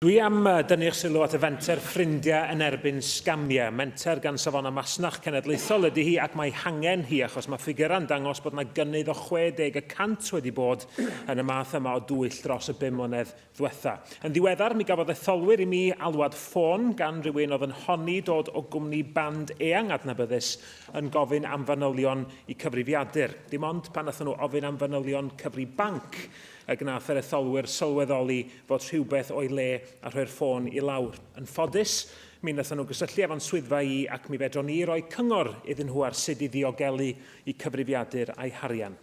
Dwi am dynnu'ch sylw at y fenter ffrindiau yn erbyn sgamiau. Menter gan Safon a Masnach Cenedlaethol ydy hi ac mae hangen hi achos mae ffigurau'n dangos bod yna gynnydd o 60% wedi bod yn y math yma o dwyll dros y 5 mlynedd ddiwetha. Yn ddiweddar, mi gafodd etholwyr i mi alwad ffôn gan rhywun oedd yn honni dod o gwmni band eang adnabyddus yn gofyn am fanylion i cyfrifiadur. Dim ond pan nathon nhw ofyn am fanylion cyfri banc y gnaeth yr etholwyr sylweddoli fod rhywbeth o'i le a rhoi'r ffôn i lawr. Yn ffodus, mi wnaethon nhw gysylltu efo'n swyddfa i ac mi fedron ni roi cyngor iddyn nhw ar sut i ddiogelu i cyfrifiadur a'i harian.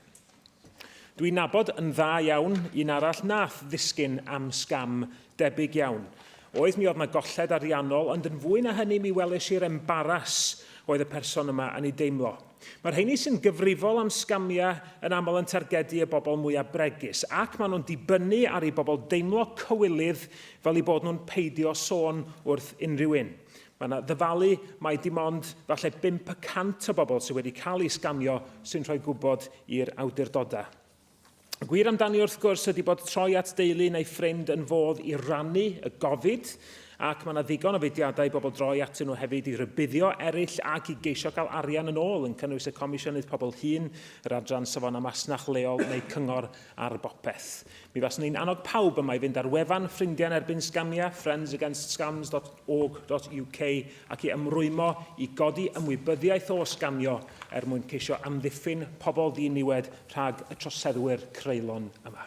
Dwi'n nabod yn dda iawn un arall nath ddisgyn am sgam debyg iawn. Oedd mi oedd yna golled ariannol, ond yn fwy na hynny mi welis i'r embaras oedd y person yma yn ei deimlo. Mae'r rheini sy'n gyfrifol am sgamiau yn aml yn targedu y bobl mwyaf bregus, ac maen nhw'n dibynnu ar ei bobl deimlo cywilydd fel eu bod nhw'n peidio sôn wrth unrhyw un. Mae yna ddyfalu mai dim ond falle 5% o bobl sydd wedi cael eu sgamio sy'n rhoi gwybod i'r awdurdodau. Y gwir amdani wrth gwrs ydy bod troi at deulu neu ffrind yn fodd i rannu y gofid, ac mae yna ddigon o fudiadau bobl droi atyn nhw hefyd i rybuddio eraill ac i geisio cael arian yn ôl yn cynnwys y Comisiynydd Pobl Hŷn, yr adran Safon a Masnach leol neu cyngor ar bopeth. Mi faswn ni'n annog pawb yma i fynd ar wefan ffrindiau yn erbyn sgamiau, friendsagainstscams.org.uk, ac i ymrwymo i godi ymwybyddiaeth o sgamio mwyn ceisio amddiffyn pobl ddiniwed rhag y troseddwyr creulon yma.